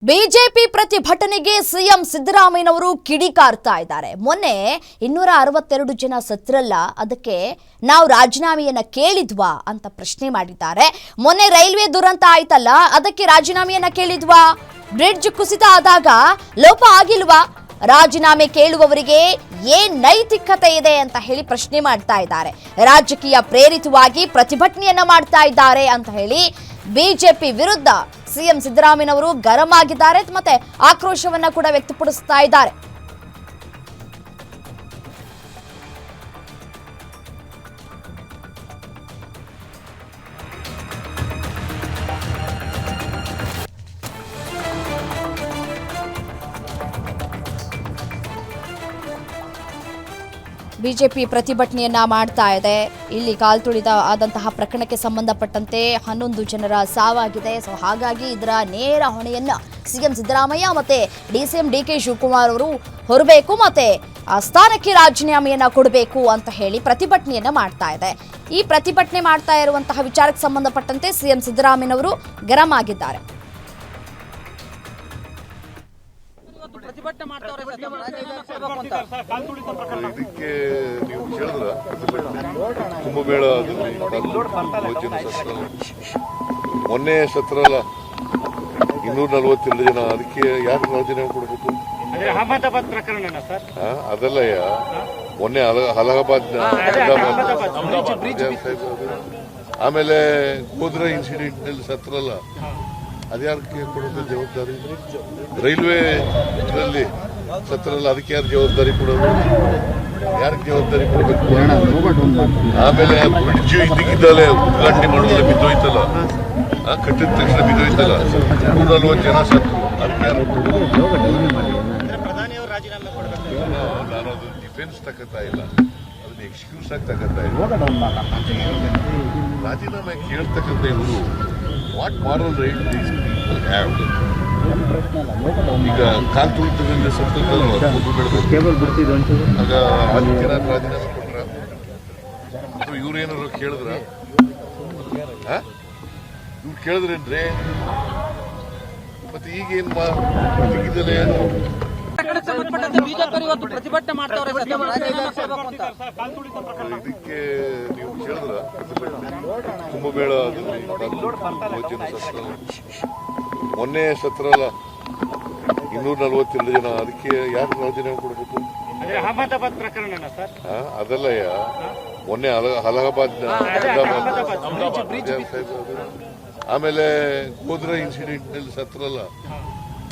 BJP ಪ್ರತಿಭಟನೆಗೆ CM ಸಿದ್ದರಾಮಯ್ಯನವರು ಕಿಡಿಕಾರ್ತಾ ಇದ್ದಾರೆ. ಮೊನ್ನೆ 262 ಜನ ಸತ್ರಲ್ಲ, ಅದಕ್ಕೆ ನಾವು ರಾಜೀನಾಮೆಯನ್ನ ಕೇಳಿದ್ವಾ ಅಂತ ಪ್ರಶ್ನೆ ಮಾಡಿದ್ದಾರೆ. ಮೊನ್ನೆ ರೈಲ್ವೆ ದುರಂತ ಆಯ್ತಲ್ಲ, ಅದಕ್ಕೆ ರಾಜೀನಾಮೆಯನ್ನ ಕೇಳಿದ್ವಾ? ಬ್ರಿಡ್ಜ್ ಕುಸಿತ ಆದಾಗ ಲೋಪ ಆಗಿಲ್ವಾ? ರಾಜೀನಾಮೆ ಕೇಳುವವರಿಗೆ ಏನ್ ನೈತಿಕತೆ ಇದೆ ಅಂತ ಹೇಳಿ ಪ್ರಶ್ನೆ ಮಾಡ್ತಾ ಇದ್ದಾರೆ. ರಾಜಕೀಯ ಪ್ರೇರಿತವಾಗಿ ಪ್ರತಿಭಟನೆಯನ್ನ ಮಾಡ್ತಾ ಇದ್ದಾರೆ ಅಂತ ಹೇಳಿ ಬಿಜೆಪಿ ವಿರುದ್ಧ ಸಿಎಂ ಸಿದ್ದರಾಮಯ್ಯನವರು ಗರಂ ಆಗಿದ್ದಾರೆ, ಮತ್ತೆ ಆಕ್ರೋಶವನ್ನ ಕೂಡ ವ್ಯಕ್ತಪಡಿಸ್ತಾ ಇದ್ದಾರೆ. ಬಿಜೆಪಿ ಪ್ರತಿಭಟನೆಯನ್ನ ಮಾಡ್ತಾ ಇದೆ. ಇಲ್ಲಿ ಕಾಲ್ತುಳಿದ ಆದಂತಹ ಪ್ರಕರಣಕ್ಕೆ ಸಂಬಂಧಪಟ್ಟಂತೆ 11 ಜನರ ಸಾವಾಗಿದೆ. ಸೊ ಹಾಗಾಗಿ ಇದರ ನೇರ ಹೊಣೆಯನ್ನ ಸಿಎಂ ಸಿದ್ದರಾಮಯ್ಯ ಮತ್ತೆ ಡಿಸಿಎಂ ಡಿಕೆ ಶಿವಕುಮಾರ್ ಅವರು ಹೊರಬೇಕು, ಮತ್ತೆ ಆ ಸ್ಥಾನಕ್ಕೆ ರಾಜೀನಾಮೆಯನ್ನ ಕೊಡಬೇಕು ಅಂತ ಹೇಳಿ ಪ್ರತಿಭಟನೆಯನ್ನ ಮಾಡ್ತಾ ಇದೆ. ಈ ಪ್ರತಿಭಟನೆ ಮಾಡ್ತಾ ಇರುವಂತಹ ವಿಚಾರಕ್ಕೆ ಸಂಬಂಧಪಟ್ಟಂತೆ ಸಿಎಂ ಸಿದ್ದರಾಮಯ್ಯನವರು ಗರಂ ಆಗಿದ್ದಾರೆ. ಇದಕ್ಕೆ ನೀವು ಕೇಳಿದ್ರ ಕುಂಭಮೇಳದಲ್ಲಿ ಮೊನ್ನೆ ಸತ್ರ ಅಲ್ಲ 242 ಜನ, ಅದಕ್ಕೆ ಯಾರು ರಾಜೀನಾಮೆ ಕೊಡಬೇಕು? ಅದಲ್ಲಯ್ಯ, ಮೊನ್ನೆ ಅಲಹಾಬಾದ್ ಆಮೇಲೆ ಗೋಧ್ರಾ ಇನ್ಸಿಡೆಂಟ್ ನಲ್ಲಿ ಸತ್ರಲ್ಲ, ಅದ್ಯಾರಕ್ಕೆ ಕೊಡೋದು ಜವಾಬ್ದಾರಿ? ರೈಲ್ವೆ ಇದರಲ್ಲಿ ಸತ್ರಲ್ಲ, ಅದಕ್ಕೆ ಯಾರು ಜವಾಬ್ದಾರಿ ಕೊಡೋದು? ಯಾರಿಗೆ ಜವಾಬ್ದಾರಿ ಕೊಡಬೇಕು? ಆಮೇಲೆ ಬ್ರಿಡ್ಜ್ ಇದ್ದಕ್ಕಿದ್ದಲೇ ಉದ್ಘಾಟನೆ ಮಾಡೋದ್ರೆ ಬಿದ್ದೋಯ್ತಲ್ಲ, ಕಟ್ಟಿದ ತಕ್ಷಣ ಬಿದ್ದೋಯ್ತಲ್ಲ, 140 ಜನ ಸತ್ತು. ಅದಕ್ಕೆ ಯಾರು ನಾನು ಅದು ಡಿಫೆನ್ಸ್ ತಗೋತಾ ಇಲ್ಲ, ಅದನ್ನ ಎಕ್ಸ್ಕ್ಯೂಸ್ ಆಗಿ ತಗೋತಾ ಇಲ್ಲ. ರಾಜೀನಾಮೆ ಕೇಳ್ತಕ್ಕಂಥ ಇವರು what moral write these people have? ಈಗ ಕಾಲ್ ತುಳಿತದಿಂದ ಸತ್ತಲ್ವ ಆಗ ಆದಿತ್ಯನಾಥ್ ರಾಜೀನಾಮೆ ಕೊಟ್ರ? ಅಥವಾ ಇವ್ರೇನಾದ್ರು ಕೇಳಿದ್ರ? ಇವ್ರು ಕೇಳಿದ್ರೇನ್ರಿ? ಮತ್ತೆ ಈಗೇನ್ ತೆಗಿದಲೇ ಇದಕ್ಕೆ ನೀವು ಕೇಳಿದ್ರ ಕುಂಭಮೇಳದಲ್ಲಿ ಮೊನ್ನೆ ಸತ್ರ ಅಲ್ಲ 242 ಜನ, ಅದಕ್ಕೆ ಯಾರು ರಾಜೀನಾಮೆ ಕೊಡಬೇಕು? ಅದಲ್ಲಯ್ಯ, ಮೊನ್ನೆ ಅಲಹಾಬಾದ್ ಆಮೇಲೆ ಗೋಧ್ರಾ ಇನ್ಸಿಡೆಂಟ್ ನಲ್ಲಿ ಸತ್ರಲ್ಲ,